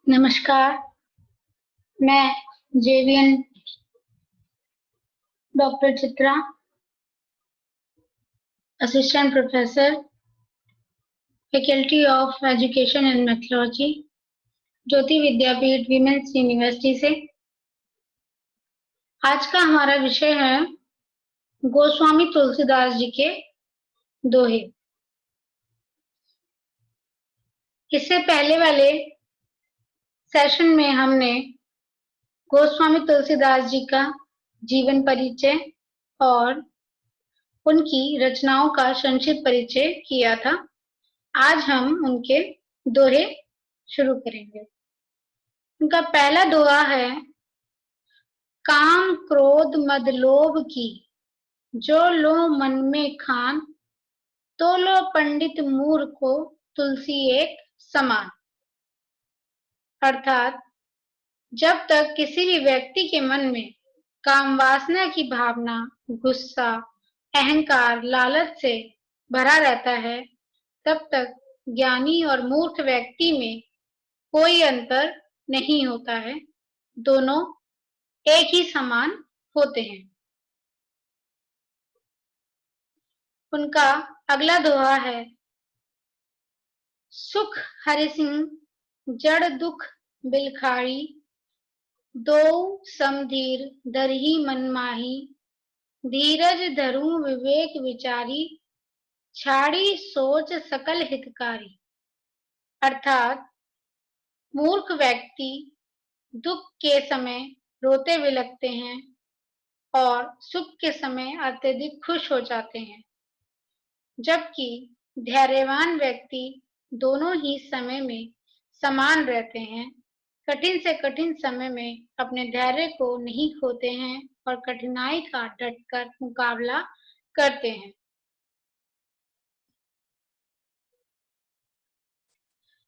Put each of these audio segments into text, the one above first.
नमस्कार, मैं JVN doctor Chitra, assistant professor, faculty of education and methodology, Jyoti Vidyapeeth women's university से। आज का हमारा विषय है गोस्वामी तुलसीदास जी के दोहे। इससे पहले वाले सेशन में हमने गोस्वामी तुलसीदास जी का जीवन परिचय और उनकी रचनाओं का संक्षिप्त परिचय किया था। आज हम उनके दोहे शुरू करेंगे। उनका पहला दोहा है, काम क्रोध मद लोभ की जो लो मन में खान, तो लो पंडित मूर्ख को तुलसी एक समान। अर्थात जब तक किसी भी व्यक्ति के मन में काम वासना की भावना, गुस्सा, अहंकार, लालच से भरा रहता है, तब तक ज्ञानी और मूर्ख व्यक्ति में कोई अंतर नहीं होता है। दोनों एक ही समान होते हैं। उनका अगला दोहा है, सुख हरि सिंह जड़ दुख बिलखारी, दो समधीर दरही मन माही, धीरज धरू विवेक विचारी, छाड़ी सोच सकल हितकारी। अर्थात मूर्ख व्यक्ति दुख के समय रोते बिलखते हैं और सुख के समय अत्यधिक खुश हो जाते हैं, जबकि धैर्यवान व्यक्ति दोनों ही समय में समान रहते हैं। कठिन से कठिन समय में अपने धैर्य को नहीं खोते हैं और कठिनाई का डटकर मुकाबला करते हैं।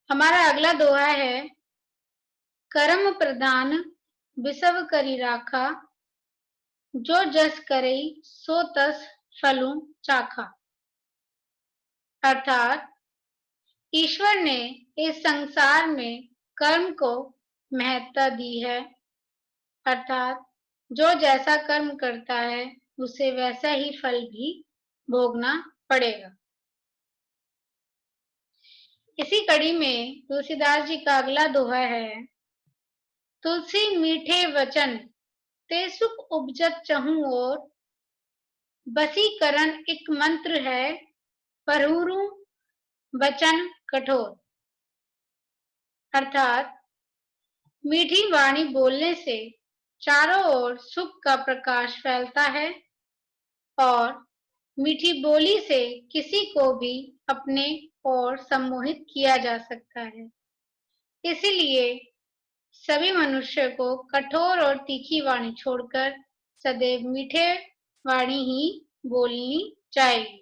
हमारा अगला दोहा है, कर्म प्रधान विसव करी राखा, जो जस करई सो तस फलू चाखा। अर्थात ईश्वर ने इस संसार में कर्म को महत्ता दी है। अर्थात जो जैसा कर्म करता है उसे वैसा ही फल भी भोगना पड़ेगा। इसी कड़ी में तुलसीदास जी का अगला दोहा है, तुलसी मीठे वचन ते सुख उपजत चहु और, बसीकरण एक मंत्र है परहुरु वचन कठोर। अर्थात मीठी वाणी बोलने से चारों ओर सुख का प्रकाश फैलता है और मीठी बोली से किसी को भी अपने ओर सम्मोहित किया जा सकता है। इसीलिए सभी मनुष्य को कठोर और तीखी वाणी छोड़कर सदैव मीठे वाणी ही बोलनी चाहिए।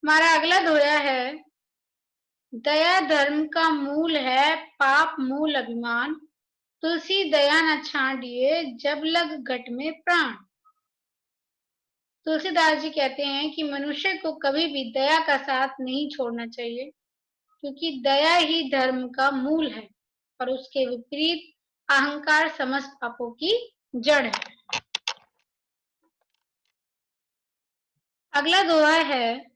हमारा अगला दोहा है, दया धर्म का मूल है पाप मूल अभिमान, तुलसी दया न छाड़िए जब लग घट में प्राण। तुलसीदास जी कहते हैं कि मनुष्य को कभी भी दया का साथ नहीं छोड़ना चाहिए, क्योंकि दया ही धर्म का मूल है और उसके विपरीत अहंकार समस्त पापों की जड़ है। अगला दोहा है,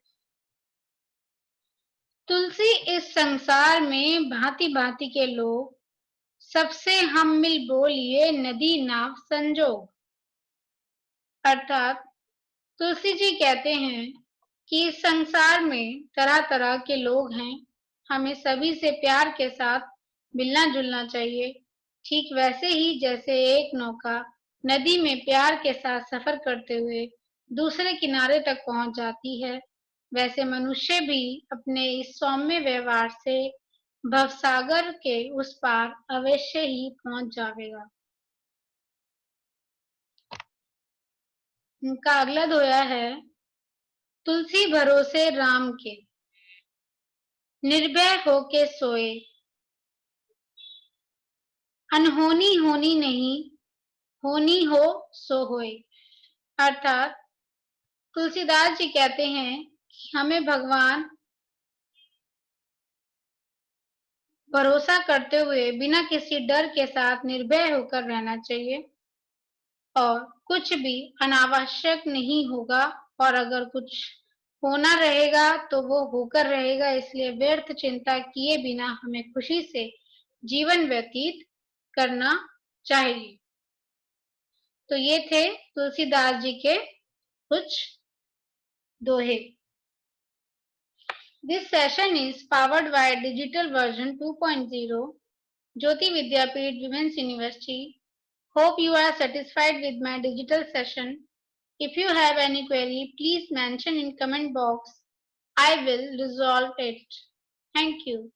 तुलसी इस संसार में भांति भांति के लोग, सबसे हम मिल बोलिए नदी नाव संजोग। अर्थात तुलसी जी कहते हैं कि इस संसार में तरह तरह के लोग हैं, हमें सभी से प्यार के साथ मिलना जुलना चाहिए। ठीक वैसे ही जैसे एक नौका नदी में प्यार के साथ सफर करते हुए दूसरे किनारे तक पहुंच जाती है, वैसे मनुष्य भी अपने इस सौम्य व्यवहार से भवसागर के उस पार अवश्य ही पहुंच जाएगा। उनका अगला दोहा है, तुलसी भरोसे राम के निर्भय होके सोए, अनहोनी होनी नहीं होनी हो सो होए। अर्थात तुलसीदास जी कहते हैं कि हमें भगवान भरोसा करते हुए बिना किसी डर के साथ निर्भय होकर रहना चाहिए और कुछ भी अनावश्यक नहीं होगा और अगर कुछ होना रहेगा तो वो होकर रहेगा, इसलिए व्यर्थ चिंता किए बिना हमें खुशी से जीवन व्यतीत करना चाहिए। तो ये थे तुलसीदास जी के कुछ दोहे। This session is powered by digital version 2.0 Jyoti Vidyapeeth Women's University. Hope you are satisfied with my digital session. If you have any query, please mention in comment box. I will resolve it. Thank you.